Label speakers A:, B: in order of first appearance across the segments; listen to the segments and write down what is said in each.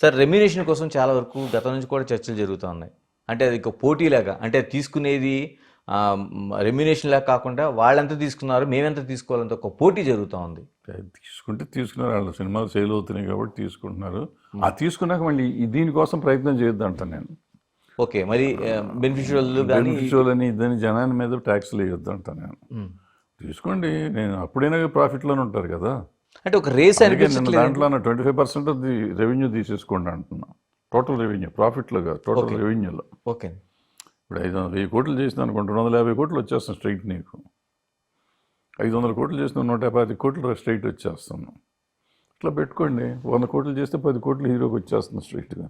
A: Sir remuneration కోసం చాలా వరకు గతం నుంచి కూడా చర్చలు జరుగుతూ ఉన్నాయి. అంటే అది ఒక పోటీలాగా, అంటే తీసుకునేది రెమ్యునేషన్ లాగా కాకుండా వాళ్ళెంత తీసుకున్నారు మేమెంత తీసుకోవాలంత ఒక పోటీ జరుగుతూ ఉంది.
B: తీసుకుంటే తీసుకున్నారు, వాళ్ళ సినిమాలు సేల్ అవుతున్నాయి కాబట్టి తీసుకుంటున్నారు. ఆ తీసుకున్నాక మళ్ళీ దీనికోసం ప్రయత్నం చేయొద్దు అంటాను నేను.
A: ఓకే, మరి బెనిఫిషియల్ కానీ
B: బెనిఫిషియల్ అని దాని జనాన్ని మీద ట్యాక్స్లు వేయొద్దు అంటాను నేను. తీసుకోండి, నేను అప్పుడైనా ప్రాఫిట్లోనే ఉంటారు కదా.
A: అంటే ఒక రేస్
B: నేను
A: అనిపించట్లేదు.
B: దాంట్లో 25% ఆఫ్ ది రెవెన్యూ తీసేసుకోండి అంటున్నా. టోటల్ రెవెన్యూ, ప్రాఫిట్లో కాదు, టోటల్ రెవెన్యూలో.
A: ఓకే,
B: ఇప్పుడు 1000 కోట్లు చేసిన అనుకుంటే 250 కోట్లు వచ్చేస్తాను స్ట్రైట్ నీకు. 500 కోట్లు చేసిన 150 కోట్లు స్ట్రైట్ వచ్చేస్తాను. ఇట్లా పెట్టుకోండి, 100 కోట్లు చేస్తే 10 కోట్లు హీరోకి వచ్చేస్తుంది స్ట్రైట్గా.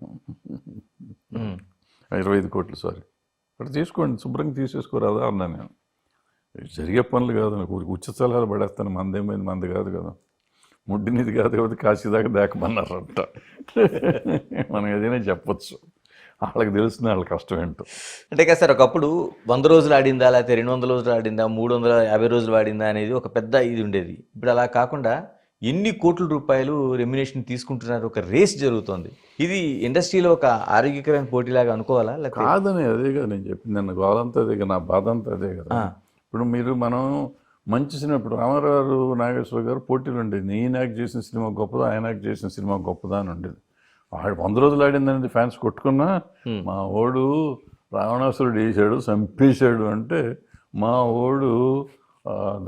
B: 25 కోట్లు సారీ, అక్కడ తీసుకోండి, శుభ్రంగా తీసేసుకోరాదా అన్నా నేను. జరిగే పనులు కాదు, నాకు ఉచిత సలహాలు పడేస్తాను. మందేమైంది, మంది కాదు కదా, ముడ్డినిది కాదు కాబట్టి కాశీ దాకా దాకమన్నారంట. మనం ఏదైనా చెప్పచ్చు, వాళ్ళకి తెలుస్తుంది వాళ్ళ కష్టం ఏంటో.
A: అంటే కదా సార్, ఒకప్పుడు 100 రోజులు ఆడిందా, లేకపోతే 200 రోజులు ఆడిందా, 350 రోజులు ఆడిందా అనేది ఒక పెద్ద ఇది ఉండేది. ఇప్పుడు అలా కాకుండా ఎన్ని కోట్ల రూపాయలు రెమ్యునేషన్ తీసుకుంటున్నారు, ఒక రేస్ జరుగుతుంది. ఇది ఇండస్ట్రీలో ఒక ఆరోగ్యకరమైన పోటీలాగా అనుకోవాలా? లేకపోతే
B: కాదని అదే కదా నేను చెప్పింది, నన్ను గోలంతా అదే కదా, నా బాధ అంతా అదే కదా. ఇప్పుడు మనం మంచి సినిమా, ఇప్పుడు రామారావు నాగేశ్వర గారు పోటీలు ఉండేది. నేను యాక్ట్ చేసిన సినిమా గొప్పదా, ఆయన యాక్ట్ చేసిన సినిమా గొప్పదా అని ఉండేది. 100 రోజులు ఆడిందనేది ఫ్యాన్స్ కొట్టుకున్నా, మా ఓడు రావణాసురుడు వేసాడు చంపేశాడు అంటే, మా ఓడు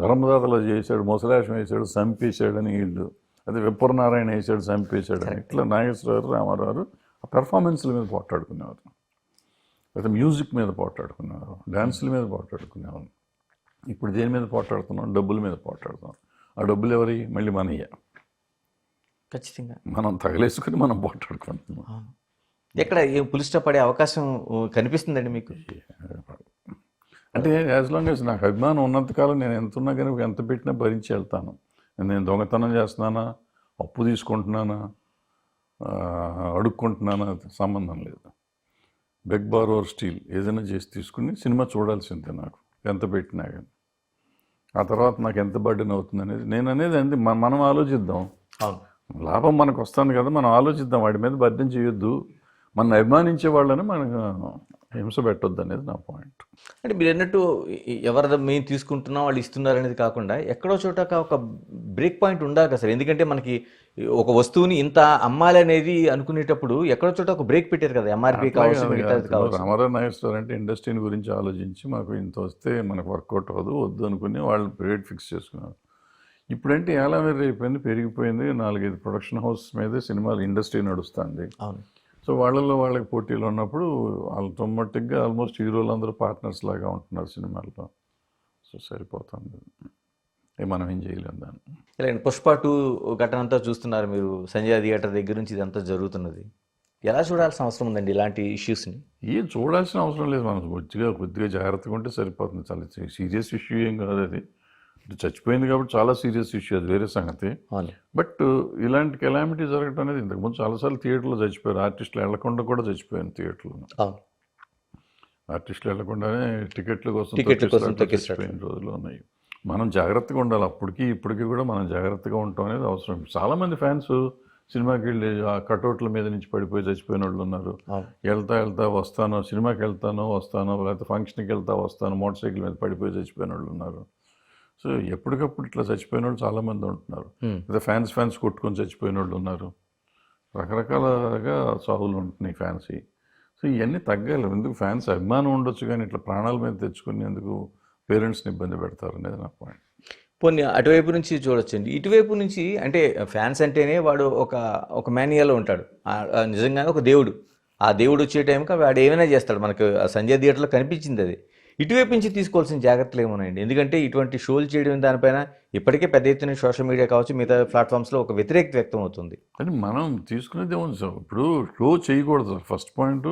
B: ధర్మదాతలో చేశాడు, ముసలాశం వేసాడు చంపేశాడు అని వీళ్ళు, అదే విప్పరనారాయణ వేసాడు చంపేశాడు అని, ఇట్లా నాగేశ్వరరావు రామారావు ఆ పెర్ఫార్మెన్స్ల మీద పోట్లాడుకునేవారు, అయితే మ్యూజిక్ మీద పోట్లాడుకునేవారు, డ్యాన్సుల మీద పోట్లాడుకునేవారు. ఇప్పుడు దేని మీద పోట్లాడుతున్నాం? డబ్బుల మీద పోట్లాడుతున్నాం. ఆ డబ్బులు ఎవరి? మళ్ళీ మనయ్య.
A: ఖచ్చితంగా
B: మనం తగలేసుకుని మనం పోట్లాడుకుంటున్నాం.
A: ఎక్కడ ఏం పులిస్టా పడే అవకాశం కనిపిస్తుందండి మీకు?
B: అంటే యాజ్ లాంగ్ యాజ్ నాకు అభిమానం ఉన్నంతకాలం నేను ఎంత ఉన్నా కానీ ఎంత పెట్టినా భరించి వెళ్తాను. నేను దొంగతనం చేస్తున్నానా, అప్పు తీసుకుంటున్నానా, అడుక్కుంటున్నానా సంబంధం లేదు. బెగ్ బారోర్ స్టీల్ ఏదైనా చేసి తీసుకుని సినిమా చూడాల్సిందే నాకు, ఎంత పెట్టినా కానీ. ఆ తర్వాత నాకు ఎంత బర్డెన్ అవుతుంది అనేది నేను అనేది అంతే. మనం ఆలోచిద్దాం, లాభం మనకు వస్తుంది కదా, మనం ఆలోచిద్దాం, వాడి మీద బర్డెన్ చేయొద్దు. మన అభిమానించే వాళ్ళని మనకు హింస పెట్టొద్దు అనేది నా పాయింట్.
A: అంటే మీరు అన్నట్టు ఎవరి మేము తీసుకుంటున్నాం వాళ్ళు ఇస్తున్నారు అనేది కాకుండా ఎక్కడో చోట ఒక బ్రేక్ పాయింట్ ఉండాలి కదా సార్. ఎందుకంటే మనకి ఒక వస్తువుని ఇంత అమ్మాలి అనేది అనుకునేటప్పుడు ఎక్కడో చోట ఒక బ్రేక్ పెట్టారు కదా, ఎంఆర్పీ కావచ్చు, మిగతాది కావచ్చు.
B: రామారావు నాగేశ్వరరావు అంటే ఇండస్ట్రీని గురించి ఆలోచించి మాకు ఇంత వస్తే మనకు వర్కౌట్ అవ్వదు, వద్దు అనుకుని వాళ్ళు రేట్ ఫిక్స్ చేసుకున్నారు. ఇప్పుడంటే ఎలా అయిపోయింది, పెరిగిపోయింది. 4-5 ప్రొడక్షన్ హౌస్ మీదే సినిమాలు ఇండస్ట్రీ నడుస్తుంది.
A: అవును.
B: సో వాళ్ళకి పోటీలు ఉన్నప్పుడు వాళ్ళతో మట్టుగా ఆల్మోస్ట్ హీరోలు అందరూ పార్ట్నర్స్ లాగా ఉంటున్నారు సినిమాల్లో. సో సరిపోతుంది, మనం ఏం చేయలేము దాన్ని.
A: ఇలాంటి పుష్ప 2 ఘటన అంతా చూస్తున్నారు మీరు, సంజయ్ థియేటర్ దగ్గర నుంచి ఇదంతా జరుగుతున్నది. ఎలా చూడాల్సిన అవసరం ఉందండి ఇలాంటి ఇష్యూస్ని?
B: ఏం చూడాల్సిన అవసరం లేదు, మనం కొద్దిగా జాగ్రత్తగా ఉంటే సరిపోతుంది. చాలా సీరియస్ ఇష్యూ ఏం కాదు అది. చచ్చిపోయింది కాబట్టి చాలా సీరియస్ ఇష్యూ, అది వేరే సంగతి. బట్ ఇలాంటి కెలామిటీ జరగడం అనేది, ఇంతకుముందు చాలాసార్లు థియేటర్లో చచ్చిపోయారు, ఆర్టిస్టులు వెళ్లకుండా కూడా చచ్చిపోయాను థియేటర్లో. ఆర్టిస్టులు వెళ్లకుండానే టికెట్ల కోసం చచ్చిపోయిన రోజులు ఉన్నాయి. మనం జాగ్రత్తగా ఉండాలి, అప్పటికి ఇప్పటికీ కూడా మనం జాగ్రత్తగా ఉండటం అనేది అవసరం. చాలామంది ఫ్యాన్స్ సినిమాకి వెళ్ళి ఆ కటౌట్ల మీద నుంచి పడిపోయి చచ్చిపోయిన వాళ్ళు ఉన్నారు. వెళ్తా వస్తాను, సినిమాకి వెళ్తాను వస్తాను, లేకపోతే ఫంక్షన్కి వెళ్తా వస్తాను, మోటార్ సైకిల్ మీద పడిపోయి చచ్చిపోయిన వాళ్ళు ఉన్నారు. సో ఎప్పటికప్పుడు ఇట్లా చచ్చిపోయిన వాళ్ళు చాలామంది ఉంటున్నారు. లేదా ఫ్యాన్స్ కొట్టుకొని చచ్చిపోయిన వాళ్ళు ఉన్నారు. రకరకాలుగా సాగులు ఉంటున్నాయి ఫ్యాన్స్. సో ఇవన్నీ తగ్గాలి. ఎందుకు ఫ్యాన్స్ అభిమానం ఉండొచ్చు కానీ ఇట్లా ప్రాణాల మీద తెచ్చుకుని ఎందుకు పేరెంట్స్ని ఇబ్బంది పెడతారు అనేది నా పాయింట్.
A: పోనీ అటువైపు నుంచి చూడొచ్చండి. ఇటువైపు నుంచి అంటే ఫ్యాన్స్ అంటేనే వాడు ఒక మాన్యువల్లో ఉంటాడు, నిజంగానే ఒక దేవుడు. ఆ దేవుడు వచ్చే టైంకి వాడు ఏమైనా చేస్తాడు. మనకు సంజయ్ థియేటర్లో కనిపించింది అది. ఇటువైపు నుంచి తీసుకోవాల్సిన జాగ్రత్తలు ఏమోనండి. ఎందుకంటే ఇటువంటి షోలు చేయడం దానిపైన ఇప్పటికే పెద్ద ఎత్తున సోషల్ మీడియా కావచ్చు, మిగతా ప్లాట్ఫామ్స్లో ఒక వ్యతిరేకత వ్యక్తం అవుతుంది.
B: అని మనం తీసుకునేది ఏముంది సార్, ఇప్పుడు షో చేయకూడదు. ఫస్ట్ పాయింట్,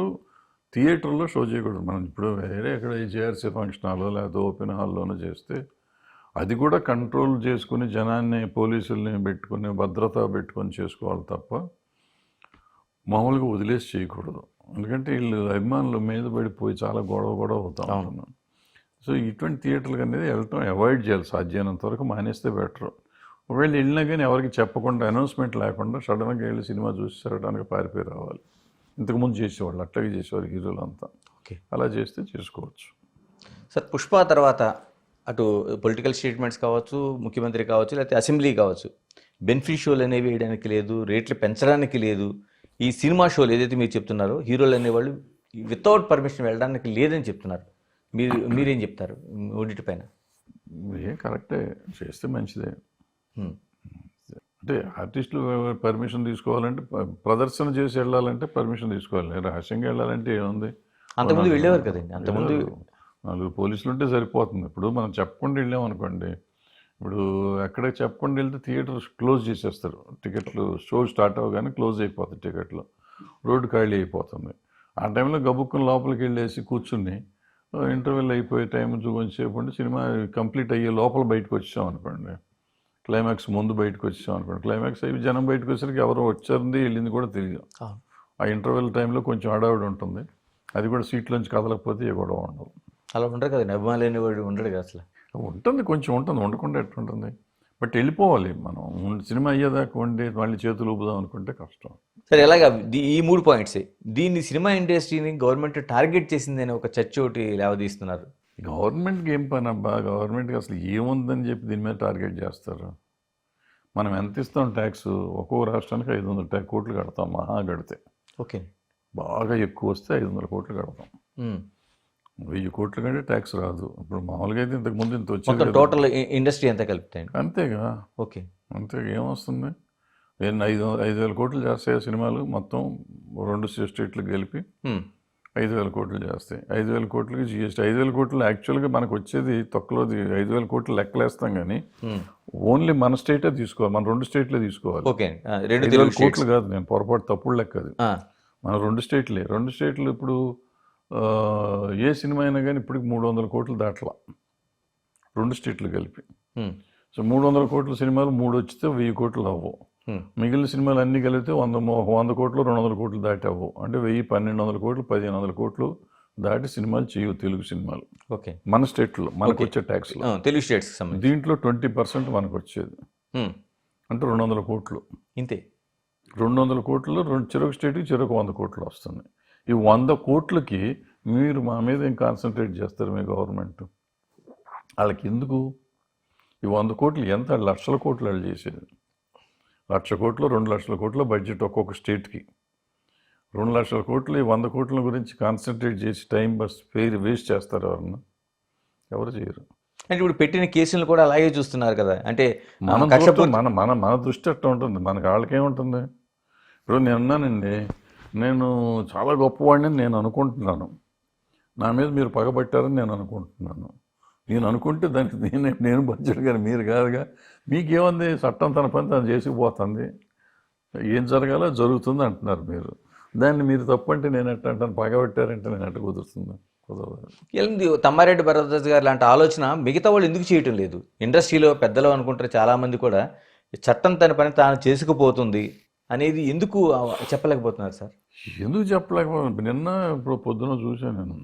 B: థియేటర్లో షో చేయకూడదు. మనం ఇప్పుడు వేరే ఎక్కడ జేఆర్సీ ఫంక్షన్ హాల్లో లేకపోతే ఓపెన్ హాల్లోనూ చేస్తే అది కూడా కంట్రోల్ చేసుకుని జనాన్ని, పోలీసుల్ని పెట్టుకుని, భద్రత పెట్టుకొని చేసుకోవాలి తప్ప మామూలుగా వదిలేసి చేయకూడదు. ఎందుకంటే వీళ్ళు అభిమానుల మీద పడిపోయి చాలా గొడవ అవుతా ఉంటున్నాం. సో ఇటువంటి థియేటర్లకు అనేది వెళ్ళటం అవాయిడ్ చేయాలి, సాధ్యమైనంత వరకు మానేస్తే బెటర్. ఒకవేళ వెళ్ళినా కానీ ఎవరికి చెప్పకుండా అనౌన్స్మెంట్ లేకుండా సడన్గా వెళ్ళి సినిమా చూసి సరడానికి పారిపోయి రావాలి. ఇంతకుముందు చేసేవాళ్ళు అట్లాగే చేసేవారు హీరోలు అంతా.
A: ఓకే
B: అలా చేస్తే చేసుకోవచ్చు.
A: సార్, పుష్ప తర్వాత అటు పొలిటికల్ స్టేట్మెంట్స్ కావచ్చు, ముఖ్యమంత్రి కావచ్చు, లేకపోతే అసెంబ్లీ కావచ్చు, బెనిఫిట్ షోలు అనేవి వేయడానికి లేదు, రేట్లు పెంచడానికి లేదు. ఈ సినిమా షోలు ఏదైతే మీరు చెప్తున్నారో హీరోలు అనేవాళ్ళు వితౌట్ పర్మిషన్ వెళ్ళడానికి లేదని చెప్తున్నారు. మీరేం చెప్తారు మూడింటి పైన?
B: కరెక్టే, చేస్తే మంచిదే. అంటే ఆర్టిస్టులు పర్మిషన్ తీసుకోవాలంటే, ప్రదర్శన చేసి వెళ్ళాలంటే పర్మిషన్ తీసుకోవాలి. రహస్యంగా వెళ్ళాలంటే ఏముంది?
A: అంతకుముందు వెళ్ళేవారు కదండి. అంతకుముందు
B: 4 పోలీసులు ఉంటే సరిపోతుంది. ఇప్పుడు మనం చెప్పకుండా వెళ్ళామనుకోండి, ఇప్పుడు ఎక్కడ చెప్పకుండా వెళ్తే థియేటర్ క్లోజ్ చేసేస్తారు. టికెట్లు షో స్టార్ట్ అవ్వగానే క్లోజ్ అయిపోతాయి టికెట్లు, రోడ్డు ఖాళీ అయిపోతుంది. ఆ టైంలో గబుక్కుని లోపలికి వెళ్ళేసి కూర్చుని ఇంటర్వెల్ అయిపోయే టైం కొంచెంసేపు ఉండి సినిమా కంప్లీట్ అయ్యే లోపల బయటకు వచ్చాం అనుకోండి, క్లైమాక్స్ ముందు బయటకు వచ్చాం అనుకోండి, క్లైమాక్స్ అయ్యి జనం బయటకు వచ్చేసరికి ఎవరు వచ్చారంది వెళ్ళింది కూడా తెలియదు. ఆ ఇంటర్వెల్ టైంలో కొంచెం హడావిడి ఉంటుంది. అది కూడా సీట్లోంచి కదలకపోతే ఏ గొడవ ఉండదు.
A: అలా ఉండరు కదండి, అభిమానులు అనేవాడు ఉండడు కదా అసలు.
B: ఉంటుంది, కొంచెం ఉంటుంది, ఉండకుండా ఎట్లుంటుంది. బట్ వెళ్ళిపోవాలి మనం. సినిమా అయ్యేదాకా ఉండి మళ్ళీ చేతులు ఊపుదాం అనుకుంటే కష్టం.
A: సరే, ఎలాగా ఈ 3 పాయింట్స్ దీన్ని సినిమా ఇండస్ట్రీని గవర్నమెంట్ టార్గెట్ చేసిందని ఒక చర్చ ఒకటి లేవదీస్తున్నారు.
B: గవర్నమెంట్కి ఏం పని అబ్బా? గవర్నమెంట్కి అసలు ఏముందని చెప్పి దీని మీద టార్గెట్ చేస్తారు. మనం ఎంత ఇస్తాం ట్యాక్స్? ఒక్కో రాష్ట్రానికి 500 కోట్లు కడతాం మహా కడితే.
A: ఓకే,
B: బాగా ఎక్కువ వస్తే 500 కోట్లు కడతాం. 1000 కోట్ల కంటే ట్యాక్స్ రాదు. ఇప్పుడు మామూలుగా అయితే ఇంతకుముందు ఇంత వచ్చేది.
A: టోటల్ ఇండస్ట్రీ ఎంత కలుపుతాయండి?
B: అంతేగా.
A: ఓకే,
B: అంతేగా, ఏమొస్తుంది? 5,000 కోట్లు చేస్తాయి సినిమాలు మొత్తం 2 స్టేట్లకు కలిపి 5,000 కోట్లు చేస్తాయి. 5,000 కోట్లకి జిఎస్టీ. 5,000 కోట్లు యాక్చువల్గా మనకు వచ్చేది తొక్కలోది. 5,000 కోట్లు లెక్కలేస్తాం కానీ ఓన్లీ మన స్టేటే తీసుకోవాలి, మన 2 స్టేట్లే తీసుకోవాలి.
A: ఓకే,
B: 2,000 కోట్లు కాదు, నేను పొరపాటు తప్పుడు లెక్క అది. మన 2 స్టేట్లే. 2 స్టేట్లు ఇప్పుడు ఏ సినిమా అయినా కానీ ఇప్పటికి 300 కోట్లు దాటలా 2 స్టేట్లు కలిపి. సో 300 కోట్ల సినిమాలు 3 వచ్చితే 1000 కోట్లు అవ్వవు. మిగిలిన సినిమాలు అన్నీ కలిపితే 100 కోట్లు 200 కోట్లు దాటి అవ్వవు. అంటే 1000, 1,200 కోట్లు, 1,500 కోట్లు దాటి సినిమాలు చేయవు తెలుగు సినిమాలు.
A: ఓకే,
B: మన స్టేట్లో మనకు వచ్చే ట్యాక్స్లో.
A: తెలుగు స్టేట్స్
B: దీంట్లో 20% మనకు వచ్చేది, అంటే 200 కోట్లు.
A: ఇంతే.
B: 200 కోట్లు చెరొక స్టేట్కి చెరొక 100 కోట్లు వస్తుంది. ఈ 100 కోట్లకి మీరు మా మీద ఏం కాన్సన్ట్రేట్ చేస్తారు మీ గవర్నమెంట్? వాళ్ళకి ఎందుకు ఈ 100 కోట్లు? ఎంత లక్షల కోట్లు వాళ్ళు చేసేది. 1,00,000 కోట్లు, 2,00,000 కోట్ల బడ్జెట్ ఒక్కొక్క స్టేట్కి. 2,00,000 కోట్లు ఈ 100 కోట్ల గురించి కాన్సన్ట్రేట్ చేసి టైం వేస్ట్ చేస్తారు ఎవరన్నా? ఎవరు చేయరు.
A: అంటే ఇప్పుడు పెట్టిన కేసులు కూడా అలాగే చూస్తున్నారు కదా. అంటే
B: మన దృష్టి అట్లా ఉంటుంది. మనకి వాళ్ళకేముంటుంది? ఇప్పుడు నేను అన్నానండి, నేను చాలా గొప్పవాడిని నేను అనుకుంటున్నాను, నా మీద మీరు పగబట్టారని నేను అనుకుంటున్నాను. నేను అనుకుంటే దానికి నేను బడ్జెట్ కానీ మీరు కాదుగా. మీకేముంది? చట్టం తన పని తను చేసుకుపోతుంది, ఏం జరగాలో జరుగుతుంది అంటున్నారు మీరు. దాన్ని మీరు తప్పు అంటే నేను ఎట్లా అంటాను? పగబట్టారంటే నేను ఎట్లా కుదురుతుంది? కుదరదు.
A: తమ్మారెడ్డి భరద్వాజ్ గారు లాంటి ఆలోచన మిగతా వాళ్ళు ఎందుకు చేయటం లేదు? ఇండస్ట్రీలో పెద్దలు అనుకుంటారు చాలామంది కూడా, చట్టం తన పని తాను చేసుకుపోతుంది అనేది ఎందుకు చెప్పలేకపోతున్నారు సార్?
B: ఎందుకు చెప్పలేకపోతున్నారు? నిన్న ఇప్పుడు పొద్దున చూశాను నేను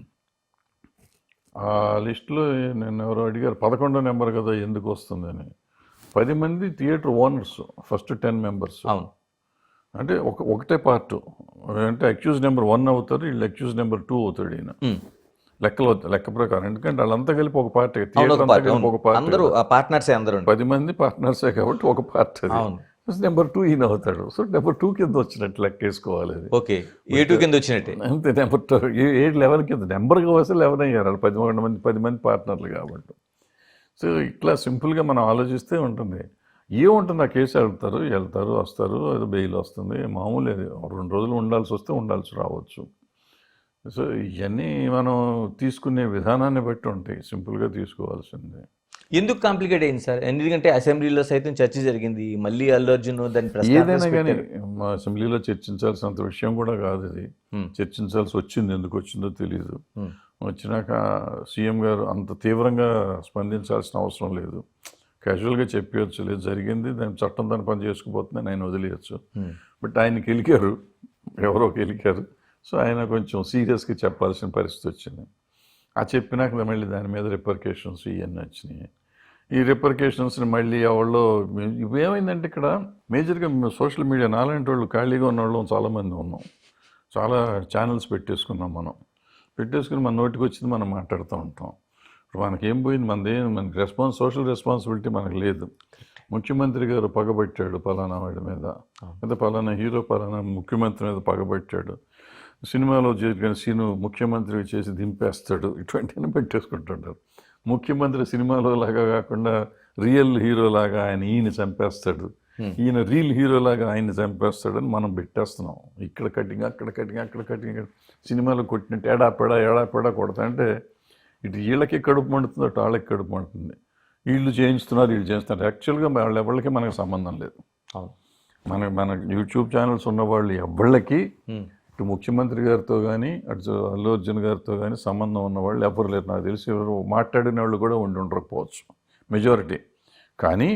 B: ఆ లిస్టులో. నేను ఎవరో అడిగారు 11వ నెంబర్ కదా ఎందుకు వస్తుందని. 10 మంది థియేటర్ ఓనర్స్, ఫస్ట్ 10 మెంబర్స్.
A: అవును,
B: అంటే ఒకటే పార్ట్. అంటే అక్యూజ్ నెంబర్ 1 అవుతారు, వీళ్ళు అక్యూజ్ నెంబర్ 2 అవుతాడు ఈయన లెక్క ప్రకారం. ఎందుకంటే వాళ్ళంతా కలిపి ఒక పార్టీ, థియేటర్ అంతా కలిపి ఒక పార్టీ. 10 మంది పార్ట్నర్సే కాబట్టి ఒక పార్టీ. నెంబర్ 2 ఈయన అవుతాడు. సో నెంబర్ 2 కింద వచ్చినట్టు లెక్క వేసుకోవాలి అది.
A: ఓకే, A2 కింద వచ్చినట్టే.
B: అంతే. నెంబర్ 2 ఏ లెవెల్ కింద నెంబర్గా వస్తే 11 అయ్యారు 10 మంది పార్ట్నర్లు కాబట్టి. సో ఇట్లా సింపుల్గా మనం ఆలోచిస్తే ఉంటుంది. ఏముంటుంది? ఆ కేసు వెళ్తారు వస్తారు, అది బెయిల్ వస్తుంది, మామూలు. అది 2 రోజులు ఉండాల్సి వస్తే ఉండాల్సి రావచ్చు. సో ఇవన్నీ మనం తీసుకునే విధానాన్ని బట్టి ఉంటాయి. సింపుల్గా తీసుకోవాల్సిందే.
A: ఎందుకు కాంప్లికేట్ అయింది సార్? ఎందుకంటే అసెంబ్లీలో సైతం చర్చ జరిగింది, మళ్ళీ అల్లు అర్జున్ దాన్ని
B: ఏదైనా కానీ మా అసెంబ్లీలో చర్చించాల్సినంత విషయం కూడా కాదు ఇది. చర్చించాల్సి వచ్చింది, ఎందుకు వచ్చిందో తెలియదు. వచ్చినాక సీఎం గారు అంత తీవ్రంగా స్పందించాల్సిన అవసరం లేదు. క్యాజువల్గా చెప్పవచ్చు, లేదు జరిగింది, దాని చట్టం దాని పని చేసుకుపోతుందని ఆయన వదిలేయచ్చు. బట్ ఆయనకి గెలికారు, ఎవరో గెలికారు. సో ఆయన కొంచెం సీరియస్గా చెప్పాల్సిన పరిస్థితి వచ్చింది. ఆ చెప్పినాక మళ్ళీ దాని మీద రిపర్కేషన్స్ ఇవన్నీ వచ్చినాయి. ఈ రిపర్కేషన్స్ని మళ్ళీ ఎవరో ఇవేమైందంటే ఇక్కడ మేజర్గా సోషల్ మీడియా నాలాంటి వాళ్ళు ఖాళీగా ఉన్న వాళ్ళు చాలామంది ఉన్నాం. చాలా ఛానల్స్ పెట్టేసుకున్నాం మనం. పెట్టేసుకుని మన నోటికి వచ్చింది మనం మాట్లాడుతూ ఉంటాం. ఇప్పుడు మనకేం పోయింది, మనకి సోషల్ రెస్పాన్సిబిలిటీ మనకు లేదు. ముఖ్యమంత్రి గారు పగబట్టాడు పలానా వాడి మీద, లేదా పలానా హీరో పలానా ముఖ్యమంత్రి మీద పగబట్టాడు, సినిమాలో జరిగిన సీను ముఖ్యమంత్రి చేసి దింపేస్తాడు, ఇటువంటివన్నీ పెట్టేసుకుంటుంటారు. ముఖ్యమంత్రి సినిమాలో లాగా కాకుండా రియల్ హీరో లాగా ఈయన చంపేస్తాడు, ఈయన రియల్ హీరో లాగా ఆయన్ని చంపేస్తాడని మనం పెట్టేస్తున్నాం. ఇక్కడ కటింగ్, అక్కడ కటింగ్, అక్కడ కటింగ్, సినిమాలో కొట్టినట్టు ఏడాపెడా కొడతా అంటే ఇటు వీళ్ళకి కడుపు మండుతుంది, అటు వాళ్ళకి కడుపు మండుతుంది. వీళ్ళు చేయిస్తున్నారు. యాక్చువల్గా వాళ్ళ ఎవరికి మనకు సంబంధం లేదు. మన యూట్యూబ్ ఛానల్స్ ఉన్న వాళ్ళు ఎవళ్ళకి ఇటు ముఖ్యమంత్రి గారితో కానీ అటు అల్లు అర్జున్ గారితో కానీ సంబంధం ఉన్నవాళ్ళు ఎవరు లేరు. నాకు తెలిసి ఎవరు మాట్లాడిన వాళ్ళు కూడా ఉండకపోవచ్చు మెజారిటీ. కానీ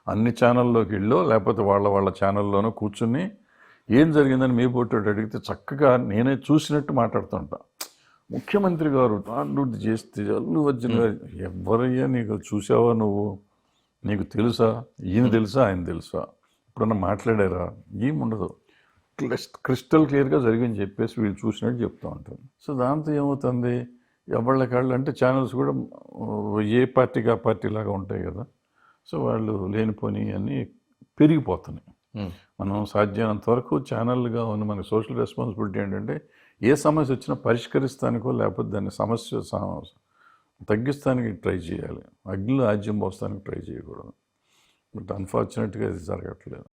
B: అన్ని ఛానల్లోకి వెళ్ళో లేకపోతే వాళ్ళ ఛానల్లోనో కూర్చుని ఏం జరిగిందని మీ పోటీ అడిగితే చక్కగా నేనే చూసినట్టు మాట్లాడుతుంటా. ముఖ్యమంత్రి గారు తాండూటి చేస్తే అల్లు అర్జున్ గారు ఎవరయ్యా నీకు చూసావా, నీకు తెలుసా, ఈయన తెలుసా, ఆయన తెలుసా, ఎప్పుడన్నా మాట్లాడారా, ఏముండదు. క్రిస్టల్ క్లియర్గా జరిగింది చెప్పేసి వీళ్ళు చూసినట్టు చెప్తూ ఉంటారు. సో దాంతో ఏమవుతుంది, ఎవళ్ళకాళ్ళు అంటే ఛానల్స్ కూడా ఏ పార్టీకి ఆ పార్టీ లాగా ఉంటాయి కదా. సో వాళ్ళు లేనిపోని అన్నీ పెరిగిపోతున్నాయి. మనం సాధ్యమైనంత వరకు ఛానల్గా ఉన్న మన సోషల్ రెస్పాన్సిబిలిటీ ఏంటంటే ఏ సమస్య వచ్చినా పరిష్కరిస్తానికో లేకపోతే దాన్ని సమస్య తగ్గిస్తానికి ట్రై చేయాలి. అగ్నిలో ఆజ్యం పోస్తానికి ట్రై చేయకూడదు. బట్ అన్ఫార్చునేట్గా ఇది జరగట్లేదు.